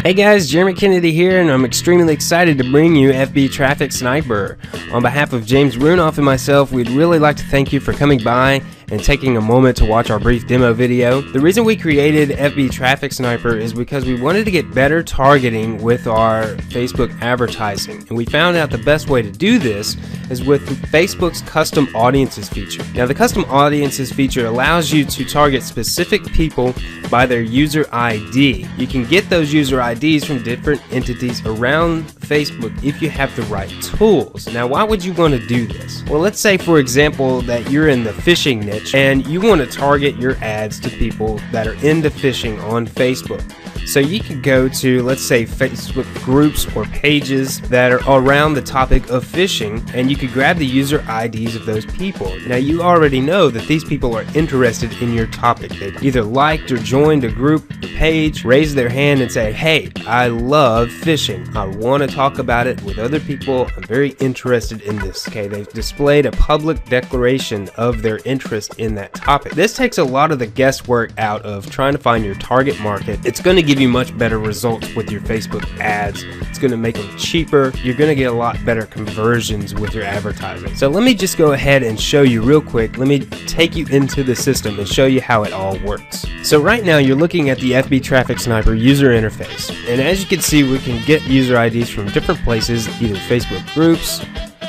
Hey guys, Jeremy Kennedy here, and I'm extremely excited to bring you FB Traffic Sniper. On behalf of James Runoff and myself, we'd really like to thank you for coming by and taking a moment to watch our brief demo video. The reason we created FB Traffic Sniper is because we wanted to get better targeting with our Facebook advertising, and we found out the best way to do this is with Facebook's Custom Audiences feature. Now, the Custom Audiences feature allows you to target specific people by their user ID. You can get those user IDs from different entities around Facebook if you have the right tools. Now, why would you want to do this? Well, let's say, for example, that you're in the fishing niche and you want to target your ads to people that are into fishing on Facebook. So you can go to, let's say, Facebook groups or pages that are around the topic of fishing, and you could grab the user IDs of those people. Now, you already know that these people are interested in your topic. They've either liked or joined a group or page, raised their hand and say, hey, I love fishing. I want to talk about it with other people. I'm very interested in this. Okay, they've displayed a public declaration of their interest in that topic. This takes a lot of the guesswork out of trying to find your target market. It's going to give you much better results with your Facebook ads. It's going to make them cheaper. You're going to get a lot better conversions with your advertising. So let me just go ahead and show you real quick. Let me take you into the system and show you how it all works. So right now you're looking at the FB Traffic Sniper user interface, and as you can see, we can get user IDs from different places, either Facebook groups,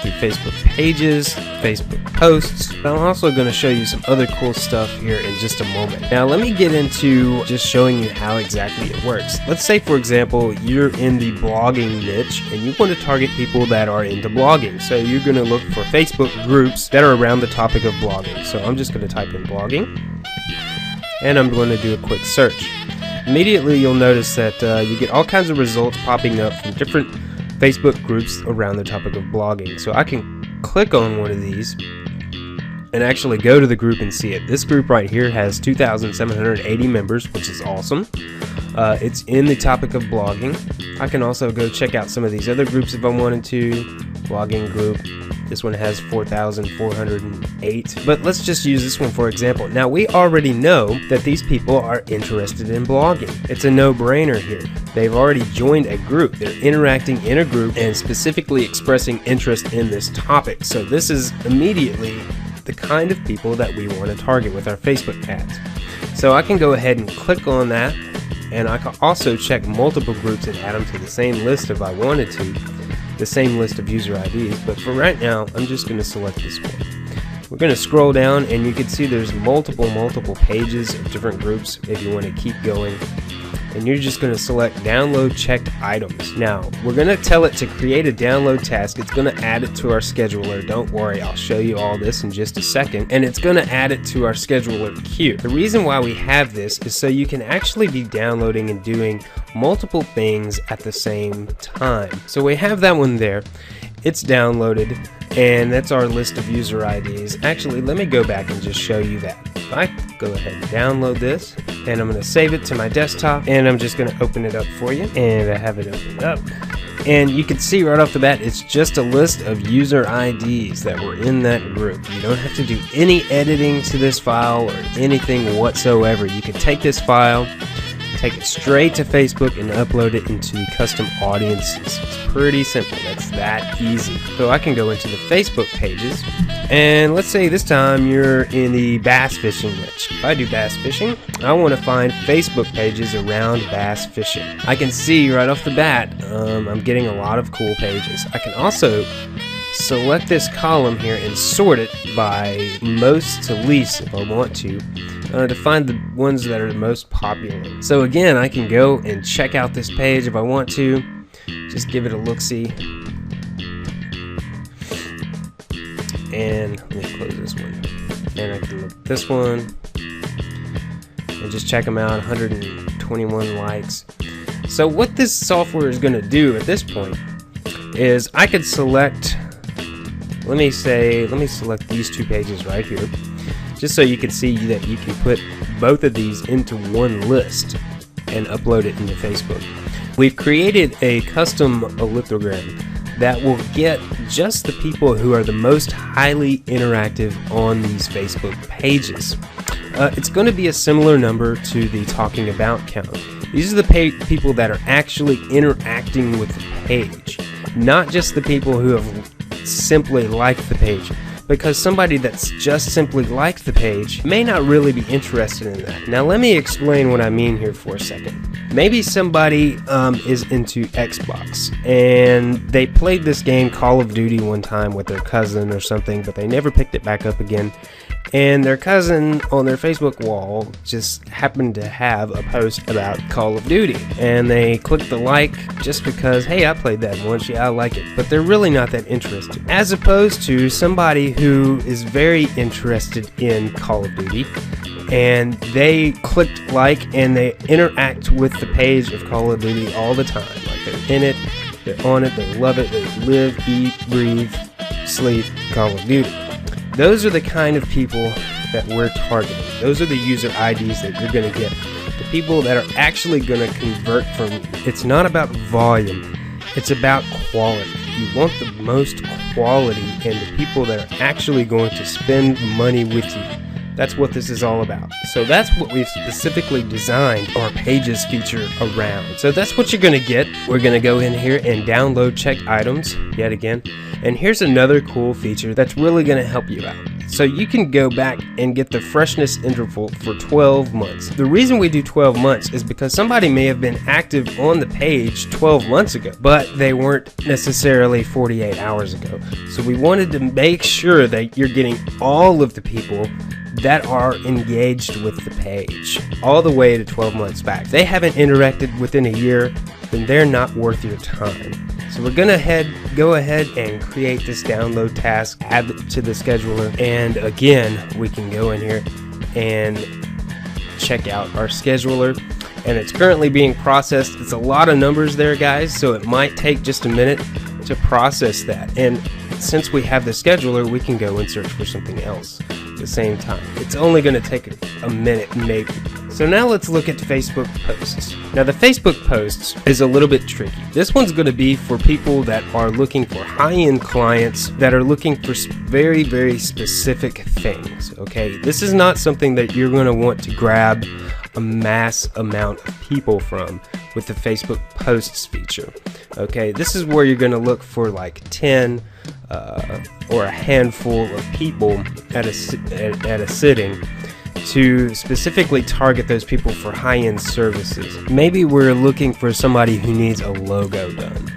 through Facebook pages, Facebook posts. I'm also going to show you some other cool stuff here in just a moment. Now let me get into just showing you how exactly it works. Let's say, for example, you're in the blogging niche and you want to target people that are into blogging. So you're going to look for Facebook groups that are around the topic of blogging. So I'm just going to type in blogging and I'm going to do a quick search. Immediately you'll notice that you get all kinds of results popping up from different Facebook groups around the topic of blogging. So I can click on one of these and actually go to the group and see it. This group right here has 2,780 members, which is awesome. It's in the topic of blogging. I can also go check out some of these other groups if I wanted to. Blogging group. This one has 4,408, but let's just use this one for example. Now, we already know that these people are interested in blogging. It's a no-brainer here. They've already joined a group. They're interacting in a group and specifically expressing interest in this topic. So this is immediately the kind of people that we want to target with our Facebook ads. So I can go ahead and click on that, and I can also check multiple groups and add them to the same list if I wanted to. The same list of user IDs, but for right now I'm just going to select this one. We're going to scroll down and you can see there's multiple pages of different groups if you want to keep going, and you're just going to select download checked items. Now we're going to tell it to create a download task. It's going to add it to our scheduler. Don't worry, I'll show you all this in just a second, and it's going to add it to our scheduler queue. The reason why we have this is so you can actually be downloading and doing multiple things at the same time. So we have that one there. It's downloaded, and that's our list of user IDs. Actually, let me go back and just show you that. If I go ahead and download this, and I'm going to save it to my desktop, and I'm just going to open it up for you, and I have it opened up. And you can see right off the bat, it's just a list of user IDs that were in that group. You don't have to do any editing to this file or anything whatsoever. You can take this file, take it straight to Facebook and upload it into Custom Audiences. It's pretty simple. That's that easy. So I can go into the Facebook pages, and let's say this time you're in the bass fishing niche. If I do bass fishing, I want to find Facebook pages around bass fishing. I can see right off the bat I'm getting a lot of cool pages. I can also select this column here and sort it by most to least if I want to find the ones that are the most popular. So again, I can go and check out this page if I want to. Just give it a look-see. And let me close this one. And I can look at this one and just check them out. 121 likes. So what this software is going to do at this point is I could select, let me select these two pages right here, just so you can see that you can put both of these into one list and upload it into Facebook. We've created a custom lithogram that will get just the people who are the most highly interactive on these Facebook pages. It's going to be a similar number to the talking about count. These are the people that are actually interacting with the page, not just the people who have simply liked the page. Because somebody that's just simply liked the page may not really be interested in that. Now let me explain what I mean here for a second. Maybe somebody is into Xbox and they played this game Call of Duty one time with their cousin or something, but they never picked it back up again. And their cousin on their Facebook wall just happened to have a post about Call of Duty. And they clicked the like just because, hey, I played that once, yeah, I like it. But they're really not that interested. As opposed to somebody who is very interested in Call of Duty, and they clicked like and they interact with the page of Call of Duty all the time. Like they're in it, they're on it, they love it, they live, eat, breathe, sleep Call of Duty. Those are the kind of people that we're targeting. Those are the user IDs that you're going to get. The people that are actually going to convert from you. It's not about volume. It's about quality. You want the most quality and the people that are actually going to spend money with you. That's what this is all about. So that's what we've specifically designed our Pages feature around. So that's what you're going to get. We're going to go in here and download checked items yet again. And here's another cool feature that's really going to help you out. So you can go back and get the freshness interval for 12 months. The reason we do 12 months is because somebody may have been active on the page 12 months ago, but they weren't necessarily 48 hours ago. So we wanted to make sure that you're getting all of the people that are engaged with the page all the way to 12 months back. If they haven't interacted within a year, then they're not worth your time. So we're gonna go ahead and create this download task, add it to the scheduler, and again we can go in here and check out our scheduler, and it's currently being processed. It's a lot of numbers there, guys, so it might take just a minute to process that. And since we have the scheduler, we can go and search for something else at the same time. It's only going to take a minute maybe. So now let's look at Facebook posts. Now the Facebook posts is a little bit tricky. This one's going to be for people that are looking for high-end clients that are looking for very, very specific things. Okay, this is not something that you're going to want to grab a mass amount of people from with the Facebook posts feature. Okay, this is where you're going to look for like 10 or a handful of people at a sitting to specifically target those people for high-end services. Maybe we're looking for somebody who needs a logo done.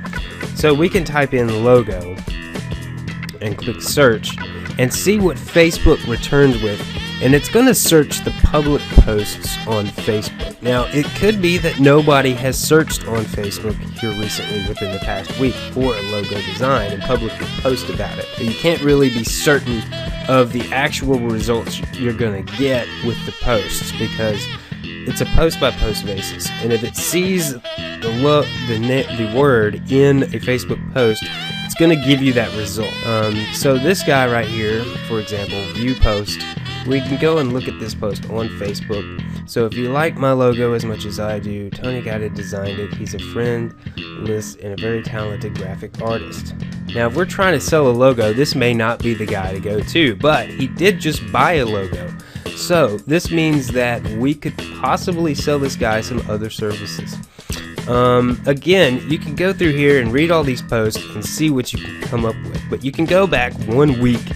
So we can type in logo and click search and see what Facebook returns with, and it's going to search the public posts on Facebook. Now it could be that nobody has searched on Facebook here recently within the past week for a logo design and publicly post about it. But you can't really be certain of the actual results you're going to get with the posts because it's a post by post basis, and if it sees the word in a Facebook post, it's going to give you that result. So this guy right here, for example, view post, we can go and look at this post on Facebook. So if you like my logo as much as I do, Tony Guided designed it. He's a friend, list, and a very talented graphic artist. Now if we're trying to sell a logo, this may not be the guy to go to, but he did just buy a logo. So this means that we could possibly sell this guy some other services. Again, you can go through here and read all these posts and see what you can come up with, but you can go back 1 week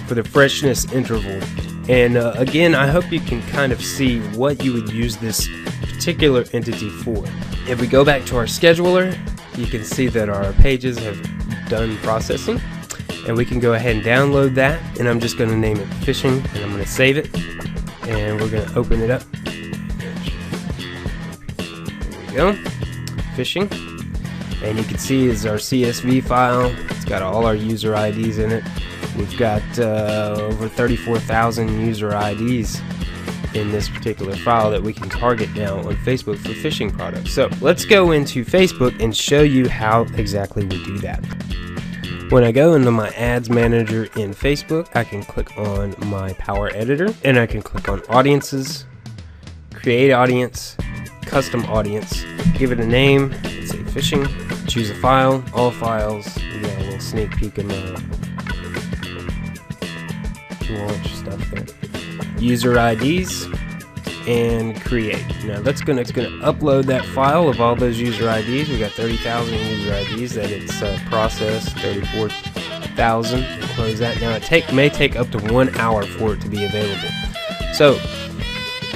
for the freshness interval. And again, I hope you can kind of see what you would use this particular entity for. If we go back to our scheduler, you can see that our pages have done processing, and we can go ahead and download that, and I'm just going to name it Fishing, and I'm going to save it, and we're going to open it up. There we go, Fishing, and you can see is our CSV file. It's got all our user IDs in it. We've got over 34,000 user IDs in this particular file that we can target now on Facebook for fishing products. So let's go into Facebook and show you how exactly we do that. When I go into my ads manager in Facebook, I can click on my Power Editor, and I can click on audiences, create audience, custom audience, give it a name, let's say fishing, choose a file, all files. We got a little sneak peek in the launch stuff there. User IDs, and create. Now it's gonna upload that file of all those user IDs. We got 30,000 user IDs that it's processed. 34,000. Close that. Now it may take up to 1 hour for it to be available. So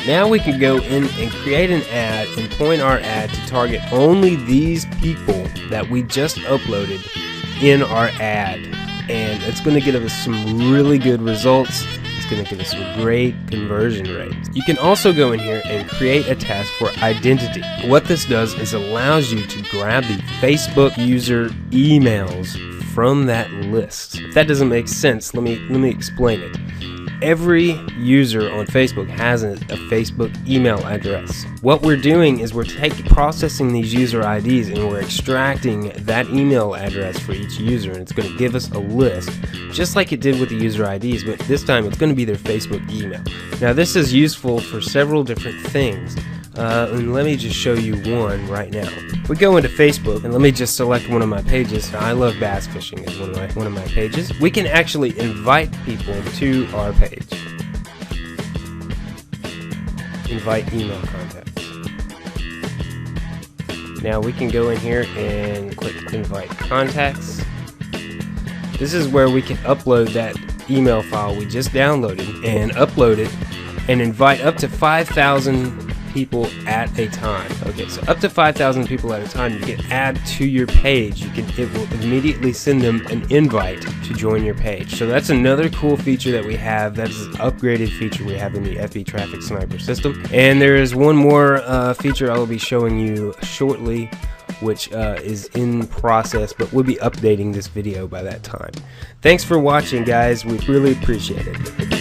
now we can go in and create an ad and point our ad to target only these people that we just uploaded in our ad, and it's going to give us some really good results. It's going to give us some great conversion rates. You can also go in here and create a task for identity. What this does is allows you to grab the Facebook user emails from that list. If that doesn't make sense, let me explain it. Every user on Facebook has a Facebook email address. What we're doing is we're processing these user IDs and we're extracting that email address for each user, and it's going to give us a list just like it did with the user IDs, but this time it's going to be their Facebook email. Now this is useful for several different things. And let me just show you one right now. We go into Facebook and let me just select one of my pages. I love bass fishing is one of my pages. We can actually invite people to our page. Invite email contacts. Now we can go in here and click invite contacts. This is where we can upload that email file we just downloaded and upload it and invite up to 5,000 people at a time. Okay, so up to 5,000 people at a time you can add to your page. It will immediately send them an invite to join your page. So that's another cool feature that we have. That's an upgraded feature we have in the FB Traffic Sniper system. And there is one more feature I will be showing you shortly, which is in process, but we'll be updating this video by that time. Thanks for watching, guys. We really appreciate it.